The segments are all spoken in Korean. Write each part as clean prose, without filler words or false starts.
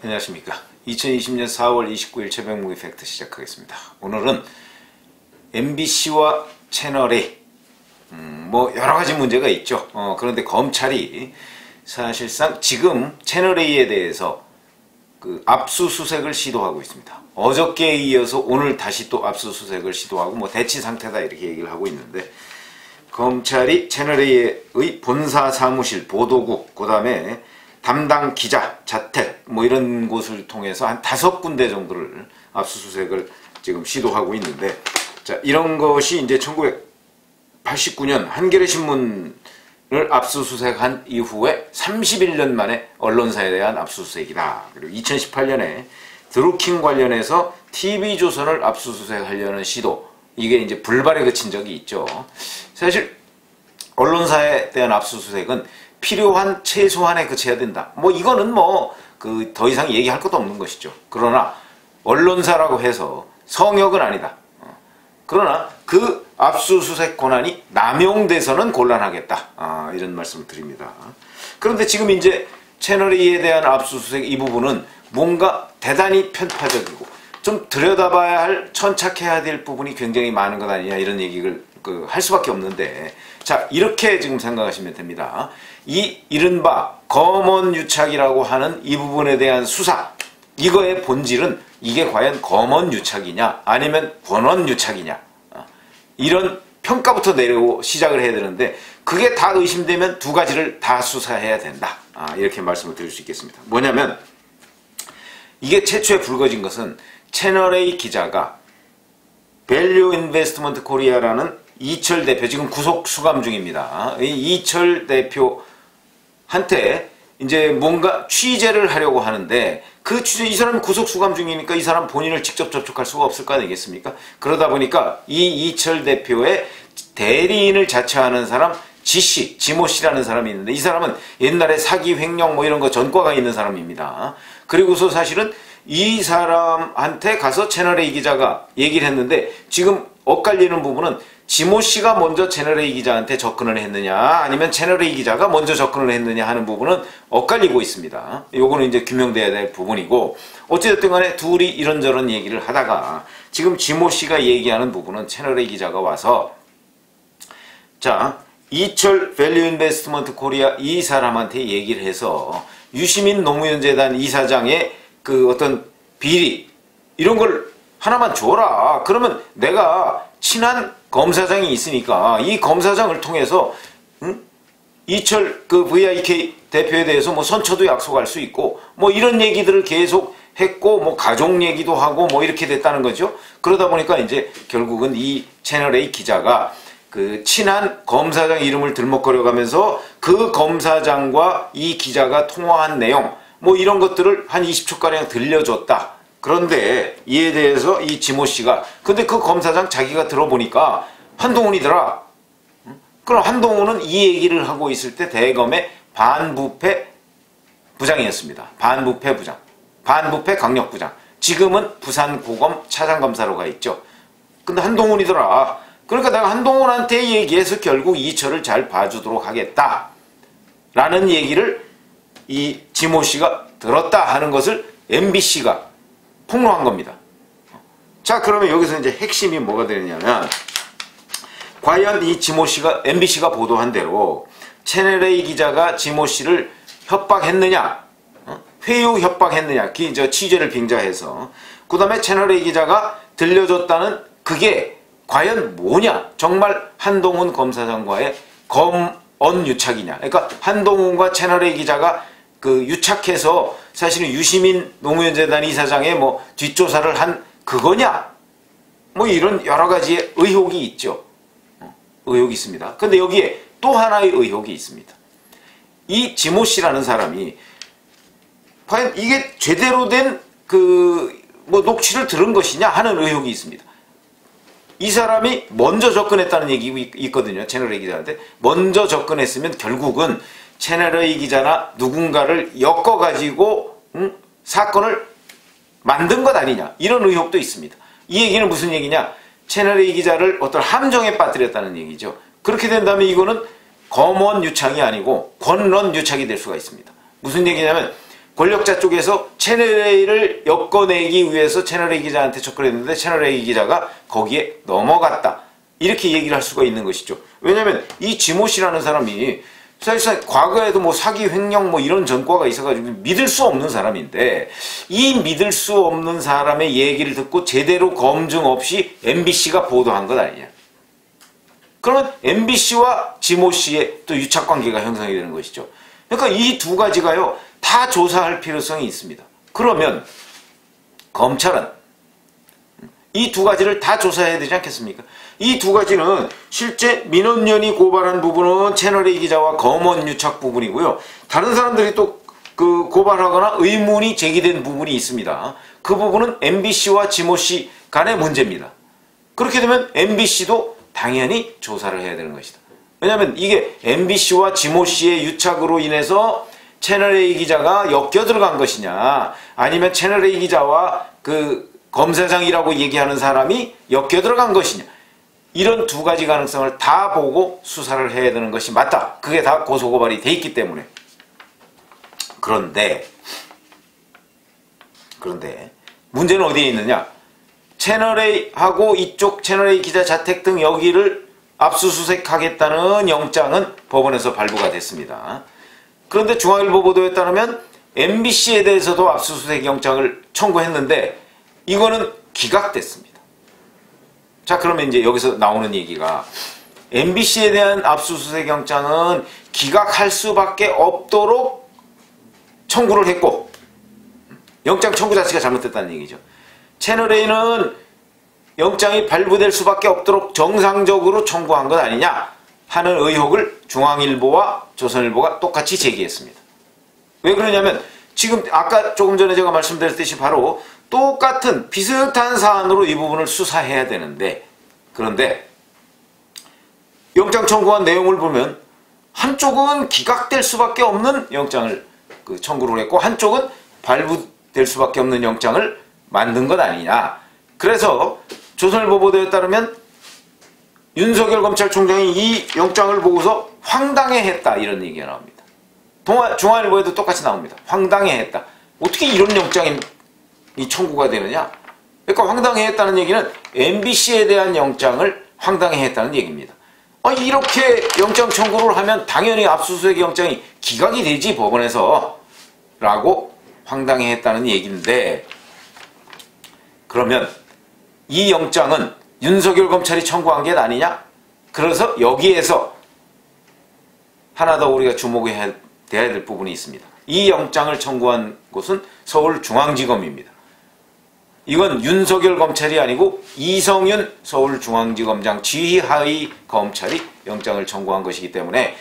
안녕하십니까. 2020년 4월 29일 최병묵의 팩트 시작하겠습니다. 오늘은 MBC와 채널A 뭐 여러가지 문제가 있죠. 그런데 검찰이 사실상 지금 채널A에 대해서 그 압수수색을 시도하고 있습니다. 어저께에 이어서 오늘 다시 또 압수수색을 시도하고 뭐 대치 상태다 이렇게 얘기를 하고 있는데, 검찰이 채널A의 본사 사무실, 보도국, 그 다음에 담당 기자 자택 뭐 이런 곳을 통해서 한 5군데 정도를 압수수색을 지금 시도하고 있는데, 자, 이런 것이 이제 1989년 한겨레 신문을 압수수색한 이후에 31년 만에 언론사에 대한 압수수색이다. 그리고 2018년에 드루킹 관련해서 TV조선을 압수수색하려는 시도, 이게 이제 불발에 그친 적이 있죠. 사실 언론사에 대한 압수수색은 필요한 최소한에 그쳐야 된다. 뭐 이거는 뭐 그 더 이상 얘기할 것도 없는 것이죠. 그러나 언론사라고 해서 성역은 아니다. 그러나 그 압수수색 권한이 남용돼서는 곤란하겠다. 이런 말씀을 드립니다. 그런데 지금 이제 채널A에 대한 압수수색 이 부분은 뭔가 대단히 편파적이고 좀 들여다봐야 할, 천착해야 될 부분이 굉장히 많은 것 아니냐, 이런 얘기를 할 수밖에 없는데, 자, 이렇게 지금 생각하시면 됩니다. 이 이른바 검언유착이라고 하는 이 부분에 대한 수사, 이거의 본질은 이게 과연 검언유착이냐 아니면 권언유착이냐, 이런 평가부터 내리고 시작을 해야 되는데, 그게 다 의심되면 두 가지를 다 수사해야 된다. 이렇게 말씀을 드릴 수 있겠습니다. 뭐냐면, 이게 최초에 불거진 것은 채널A 기자가 밸류 인베스트먼트 코리아라는 이철 대표, 지금 구속 수감 중입니다. 이 이철 대표한테 이제 뭔가 취재를 하려고 하는데, 그 취재, 이 사람이 구속 수감 중이니까 이 사람 본인을 직접 접촉할 수가 없을 거 아니겠습니까? 그러다 보니까 이 이철 대표의 대리인을 자처하는 사람 지씨, 지모 씨라는 사람이 있는데, 이 사람은 옛날에 사기, 횡령 뭐 이런 거 전과가 있는 사람입니다. 그리고서 사실은 이 사람한테 가서 채널A 기자가 얘기를 했는데, 지금 엇갈리는 부분은 지모 씨가 먼저 채널A 기자한테 접근을 했느냐 아니면 채널A 기자가 먼저 접근을 했느냐 하는 부분은 엇갈리고 있습니다. 요거는 이제 규명돼야 될 부분이고, 어찌됐든 간에 둘이 이런저런 얘기를 하다가 지금 지모 씨가 얘기하는 부분은 채널A 기자가 와서, 자, 이철 밸류 인베스트먼트 코리아 이 사람한테 얘기를 해서 유시민 노무현재단 이사장의 그 어떤 비리 이런 걸 하나만 줘라. 그러면 내가 친한 검사장이 있으니까 이 검사장을 통해서 이철 그 VIK 대표에 대해서 뭐 선처도 약속할 수 있고 뭐 이런 얘기들을 계속 했고, 뭐 가족 얘기도 하고 뭐 이렇게 됐다는 거죠. 그러다 보니까 이제 결국은 이 채널A 기자가 그 친한 검사장 이름을 들먹거려가면서 그 검사장과 이 기자가 통화한 내용 뭐 이런 것들을 한 20초가량 들려줬다. 그런데 이에 대해서 이 지모 씨가, 근데 그 검사장 자기가 들어보니까 한동훈이더라. 그럼 한동훈은 이 얘기를 하고 있을 때 대검의 반부패 부장이었습니다. 반부패 부장, 반부패 강력부장. 지금은 부산고검 차장검사로 가 있죠. 근데 한동훈이더라. 그러니까 내가 한동훈한테 얘기해서 결국 이철을 잘 봐주도록 하겠다 라는 얘기를 이 지모 씨가 들었다 하는 것을 MBC가 폭로한 겁니다. 자, 그러면 여기서 이제 핵심이 뭐가 되느냐면, 과연 이 지모 씨가, MBC가 보도한 대로 채널A 기자가 지모 씨를 협박했느냐, 회유 협박했느냐, 취재를 빙자해서, 그 다음에 채널A 기자가 들려줬다는 그게 과연 뭐냐, 정말 한동훈 검사장과의 검언유착이냐, 그러니까 한동훈과 채널A 기자가 그 유착해서 사실은 유시민 노무현재단 이사장의 뭐 뒷조사를 한 그거냐, 뭐 이런 여러 가지의 의혹이 있죠. 의혹이 있습니다. 근데 여기에 또 하나의 의혹이 있습니다. 이 지모 씨라는 사람이 과연 이게 제대로 된 그 뭐 녹취를 들은 것이냐 하는 의혹이 있습니다. 이 사람이 먼저 접근했다는 얘기가 있거든요. 채널A 기자한테 먼저 접근했으면 결국은 채널A 기자나 누군가를 엮어가지고 사건을 만든 것 아니냐, 이런 의혹도 있습니다. 이 얘기는 무슨 얘기냐, 채널A 기자를 어떤 함정에 빠뜨렸다는 얘기죠. 그렇게 된다면 이거는 검언유착이 아니고 권론유착이 될 수가 있습니다. 무슨 얘기냐면, 권력자 쪽에서 채널A를 엮어내기 위해서 채널A 기자한테 접근했는데 채널A 기자가 거기에 넘어갔다. 이렇게 얘기를 할 수가 있는 것이죠. 왜냐하면 이 지모 씨라는 사람이 사실상 과거에도 뭐 사기, 횡령 뭐 이런 전과가 있어가지고 믿을 수 없는 사람인데 이 믿을 수 없는 사람의 얘기를 듣고 제대로 검증 없이 MBC가 보도한 것 아니냐. 그러면 MBC와 지모 씨의 또 유착관계가 형성이 되는 것이죠. 그러니까 이 두 가지가요 다 조사할 필요성이 있습니다. 그러면 검찰은 이 두 가지를 다 조사해야 되지 않겠습니까? 이 두 가지는 실제 민원연이 고발한 부분은 채널A 기자와 검언 유착 부분이고요. 다른 사람들이 또 그 고발하거나 의문이 제기된 부분이 있습니다. 그 부분은 MBC와 지모 씨 간의 문제입니다. 그렇게 되면 MBC도 당연히 조사를 해야 되는 것이다. 왜냐하면 이게 MBC와 지모 씨의 유착으로 인해서 채널A 기자가 엮여 들어간 것이냐 아니면 채널A 기자와 그 검사장이라고 얘기하는 사람이 엮여 들어간 것이냐 이런 두 가지 가능성을 다 보고 수사를 해야 되는 것이 맞다. 그게 다 고소고발이 돼 있기 때문에. 그런데 문제는 어디에 있느냐. 채널A하고 이쪽 채널A 기자 자택 등 여기를 압수수색하겠다는 영장은 법원에서 발부가 됐습니다. 그런데 중앙일보 보도에 따르면 MBC에 대해서도 압수수색 영장을 청구했는데 이거는 기각됐습니다. 자, 그러면 이제 여기서 나오는 얘기가 MBC에 대한 압수수색 영장은 기각할 수밖에 없도록 청구를 했고 영장 청구 자체가 잘못됐다는 얘기죠. 채널A는 영장이 발부될 수밖에 없도록 정상적으로 청구한 것 아니냐 하는 의혹을 중앙일보와 조선일보가 똑같이 제기했습니다. 왜 그러냐면 지금 아까 조금 전에 제가 말씀드렸듯이 바로 똑같은 비슷한 사안으로 이 부분을 수사해야 되는데 그런데 영장 청구한 내용을 보면 한쪽은 기각될 수밖에 없는 영장을 청구를 했고 한쪽은 발부될 수밖에 없는 영장을 만든 것 아니냐. 그래서 조선일보 보도에 따르면 윤석열 검찰총장이 이 영장을 보고서 황당해했다 이런 얘기가 나옵니다. 중앙일보에도 똑같이 나옵니다. 황당해했다. 어떻게 이런 영장이 청구가 되느냐. 그러니까 황당해했다는 얘기는 MBC에 대한 영장을 황당해했다는 얘기입니다. 이렇게 영장 청구를 하면 당연히 압수수색 영장이 기각이 되지 법원에서 라고 황당해했다는 얘기인데 그러면 이 영장은 윤석열 검찰이 청구한 게 아니냐? 그래서 여기에서 하나 더 우리가 주목해야 될 부분이 있습니다. 이 영장을 청구한 곳은 서울중앙지검입니다. 이건 윤석열 검찰이 아니고 이성윤 서울중앙지검장 지휘하의 검찰이 영장을 청구한 것이기 때문에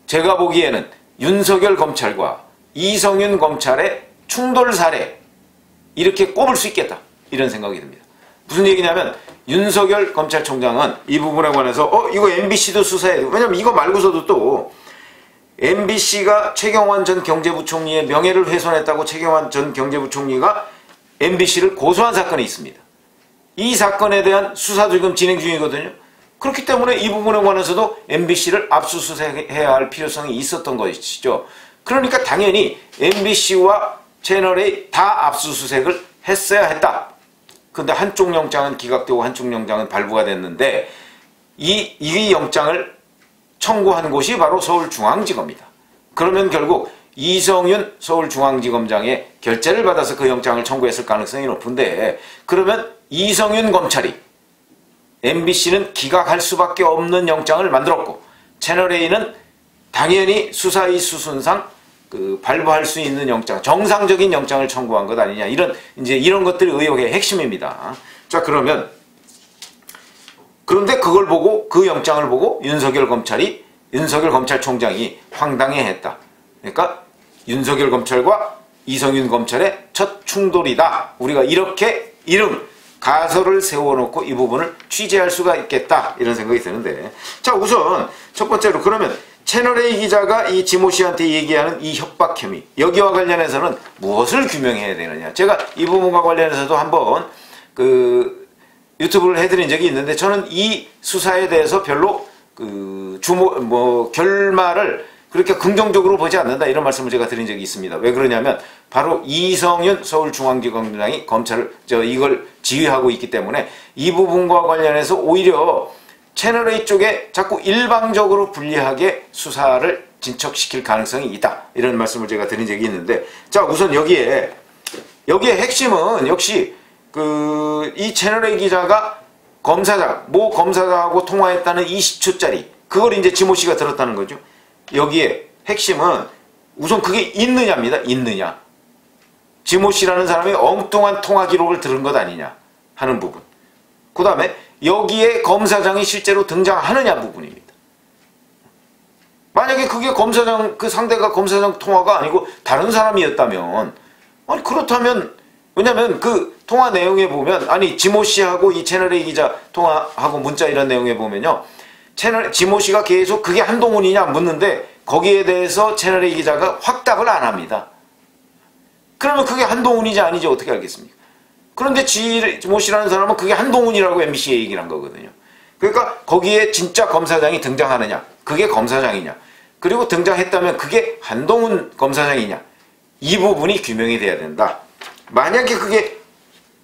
제가 보기에는 윤석열 검찰과 이성윤 검찰의 충돌 사례 이렇게 꼽을 수 있겠다 이런 생각이 듭니다. 무슨 얘기냐면 윤석열 검찰총장은 이 부분에 관해서 이거 MBC도 수사해야 되고 왜냐면 이거 말고서도 또 MBC가 최경환 전 경제부총리의 명예를 훼손했다고 최경환 전 경제부총리가 MBC를 고소한 사건이 있습니다. 이 사건에 대한 수사도 지금 진행 중이거든요. 그렇기 때문에 이 부분에 관해서도 MBC를 압수수색해야 할 필요성이 있었던 것이죠. 그러니까 당연히 MBC와 채널A 다 압수수색을 했어야 했다. 근데 한쪽 영장은 기각되고 한쪽 영장은 발부가 됐는데 이 영장을 청구한 곳이 바로 서울중앙지검이다. 그러면 결국 이성윤 서울중앙지검장의 결재를 받아서 그 영장을 청구했을 가능성이 높은데 그러면 이성윤 검찰이 MBC는 기각할 수밖에 없는 영장을 만들었고 채널A는 당연히 수사의 수순상 발부할 수 있는 영장, 정상적인 영장을 청구한 것 아니냐. 이런 것들이 의혹의 핵심입니다. 자, 그런데 그걸 보고, 그 영장을 보고 윤석열 검찰총장이 황당해했다. 그러니까 윤석열 검찰과 이성윤 검찰의 첫 충돌이다. 우리가 이렇게 가설을 세워놓고 이 부분을 취재할 수가 있겠다. 이런 생각이 드는데. 자, 우선 첫 번째로 그러면 채널A 기자가 이 지모 씨한테 얘기하는 이 협박 혐의 여기와 관련해서는 무엇을 규명해야 되느냐. 제가 이 부분과 관련해서도 한번 유튜브를 해드린 적이 있는데 저는 이 수사에 대해서 별로 결말을 그렇게 긍정적으로 보지 않는다 이런 말씀을 제가 드린 적이 있습니다. 왜 그러냐면 바로 이성윤 서울중앙지검장이 검찰을 이걸 지휘하고 있기 때문에 이 부분과 관련해서 오히려 채널A 쪽에 자꾸 일방적으로 불리하게 수사를 진척시킬 가능성이 있다 이런 말씀을 제가 드린 적이 있는데, 자 우선 여기에 핵심은 역시 이 채널A 기자가 모 검사장하고 통화했다는 20초짜리 그걸 이제 지모 씨가 들었다는 거죠. 여기에 핵심은 우선 그게 있느냐입니다. 있느냐. 지모 씨라는 사람이 엉뚱한 통화 기록을 들은 것 아니냐 하는 부분. 그 다음에 여기에 검사장이 실제로 등장하느냐 부분입니다. 만약에 그게 그 상대가 검사장 통화가 아니고 다른 사람이었다면, 아니 그렇다면, 왜냐면 그 통화 내용에 보면, 아니 지모 씨하고 이 채널A 기자 통화하고 문자 이런 내용에 보면요, 지모 씨가 계속 그게 한동훈이냐 묻는데 거기에 대해서 채널A 기자가 확답을 안 합니다. 그러면 그게 한동훈이지 아니지 어떻게 알겠습니까? 그런데 지모 씨라는 사람은 그게 한동훈이라고 MBC에 얘기를 한 거거든요. 그러니까 거기에 진짜 검사장이 등장하느냐, 그게 검사장이냐, 그리고 등장했다면 그게 한동훈 검사장이냐, 이 부분이 규명이 돼야 된다. 만약에 그게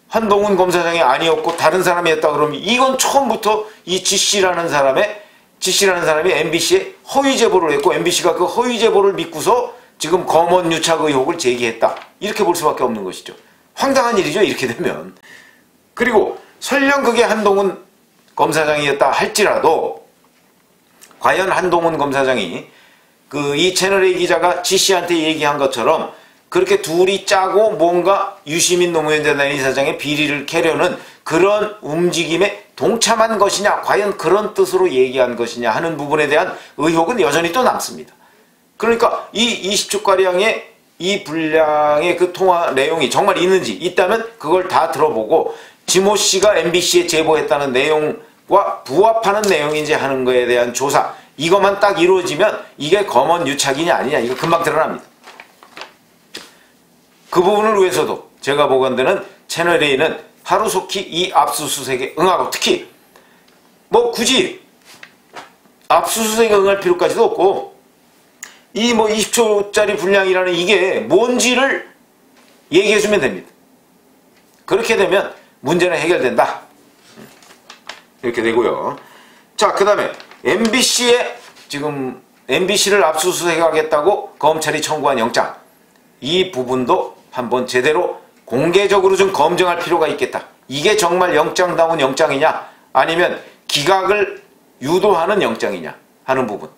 한동훈 검사장이 아니었고 다른 사람이었다 그러면 이건 처음부터 이 지씨라는 사람이 MBC에 허위 제보를 했고 MBC가 그 허위 제보를 믿고서 지금 검언 유착 의혹을 제기했다. 이렇게 볼 수밖에 없는 것이죠. 황당한 일이죠. 이렇게 되면. 그리고 설령 그게 한동훈 검사장이었다 할지라도 과연 한동훈 검사장이 이 채널A 기자가 지씨한테 얘기한 것처럼 그렇게 둘이 짜고 뭔가 유시민 노무현 전 이사장의 비리를 캐려는 그런 움직임에 동참한 것이냐, 과연 그런 뜻으로 얘기한 것이냐 하는 부분에 대한 의혹은 여전히 또 남습니다. 그러니까 이 20초가량의 이 분량의 그 통화 내용이 정말 있다면 그걸 다 들어보고 지모 씨가 MBC에 제보했다는 내용과 부합하는 내용인지 하는 거에 대한 조사, 이것만 딱 이루어지면 이게 검언 유착이냐 아니냐 이거 금방 드러납니다. 그 부분을 위해서도 제가 보건대는 채널A는 하루속히 이 압수수색에 응하고, 특히 뭐 굳이 압수수색에 응할 필요까지도 없고 이 20초짜리 분량이라는 이게 뭔지를 얘기해주면 됩니다. 그렇게 되면 문제는 해결된다. 이렇게 되고요. 자, 그 다음에 MBC를 압수수색하겠다고 검찰이 청구한 영장, 이 부분도 한번 제대로 공개적으로 좀 검증할 필요가 있겠다. 이게 정말 영장다운 영장이냐 아니면 기각을 유도하는 영장이냐 하는 부분,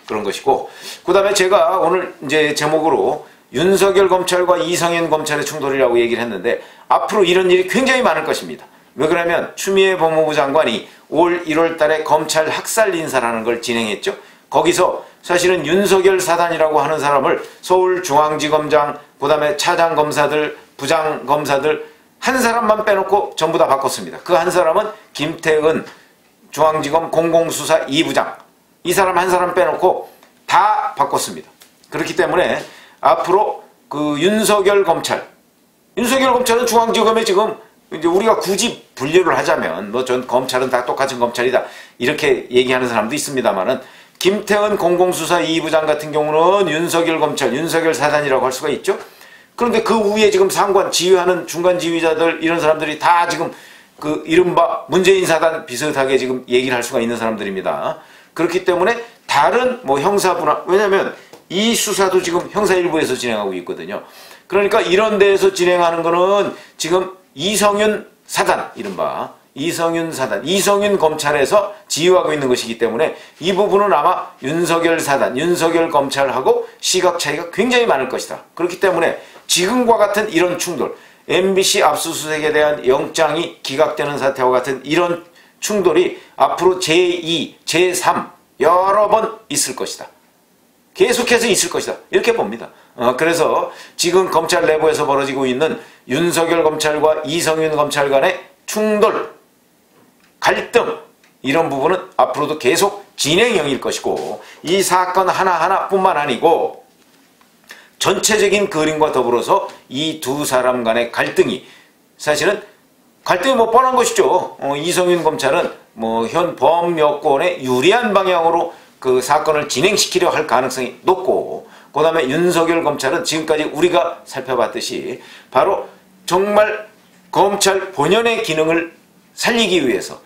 그런 것이고, 그 다음에 제가 오늘 이제 제목으로 윤석열 검찰과 이성윤 검찰의 충돌이라고 얘기를 했는데 앞으로 이런 일이 굉장히 많을 것입니다. 왜 그러냐면 추미애 법무부 장관이 올 1월 달에 검찰 학살 인사라는 걸 진행했죠. 거기서 사실은 윤석열 사단이라고 하는 사람을 서울중앙지검장, 그 다음에 차장검사들, 부장검사들 한 사람만 빼놓고 전부 다 바꿨습니다. 그 한 사람은 김태은 중앙지검 공공수사 2부장, 이 사람 한 사람 빼놓고 다 바꿨습니다. 그렇기 때문에 앞으로 그 윤석열 검찰은 중앙지검에 지금 이제 우리가 굳이 분류를 하자면 전 검찰은 다 똑같은 검찰이다 이렇게 얘기하는 사람도 있습니다만은, 김태은 공공수사 2부장 같은 경우는 윤석열 검찰, 윤석열 사단이라고 할 수가 있죠. 그런데 그 위에 지금 상관 지휘하는 중간 지휘자들 이런 사람들이 다 지금 그 이른바 문재인 사단 비슷하게 지금 얘기를 할 수가 있는 사람들입니다. 그렇기 때문에 다른 형사부나, 왜냐면 이 수사도 지금 형사 일부에서 진행하고 있거든요. 그러니까 이런 데에서 진행하는 거는 지금 이성윤 사단, 이른바 이성윤 사단, 이성윤 검찰에서 지휘하고 있는 것이기 때문에 이 부분은 아마 윤석열 사단, 윤석열 검찰하고 시각 차이가 굉장히 많을 것이다. 그렇기 때문에 지금과 같은 이런 충돌, MBC 압수수색에 대한 영장이 기각되는 사태와 같은 이런 충돌이 앞으로 제2, 제3 여러 번 있을 것이다. 계속해서 있을 것이다. 이렇게 봅니다. 그래서 지금 검찰 내부에서 벌어지고 있는 윤석열 검찰과 이성윤 검찰 간의 충돌, 갈등, 이런 부분은 앞으로도 계속 진행형일 것이고, 이 사건 하나하나뿐만 아니고 전체적인 그림과 더불어서 이 두 사람 간의 갈등이, 사실은 갈등이 뻔한 것이죠. 이성윤 검찰은 현 범여권에 유리한 방향으로 그 사건을 진행시키려 할 가능성이 높고, 그 다음에 윤석열 검찰은 지금까지 우리가 살펴봤듯이 바로 정말 검찰 본연의 기능을 살리기 위해서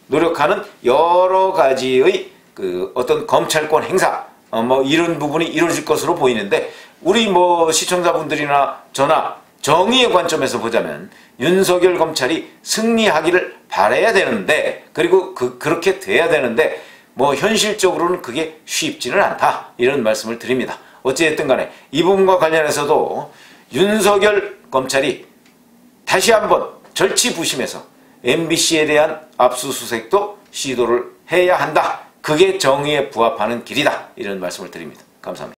노력하는 여러 가지의 그 어떤 검찰권 행사, 뭐 이런 부분이 이루어질 것으로 보이는데, 우리 뭐 시청자분들이나 저나 정의의 관점에서 보자면 윤석열 검찰이 승리하기를 바라야 되는데, 그리고 그렇게 돼야 되는데, 뭐 현실적으로는 그게 쉽지는 않다, 이런 말씀을 드립니다. 어찌됐든 간에 이 부분과 관련해서도 윤석열 검찰이 다시 한번 절치부심해서 MBC에 대한 압수수색도 시도를 해야 한다. 그게 정의에 부합하는 길이다, 이런 말씀을 드립니다. 감사합니다.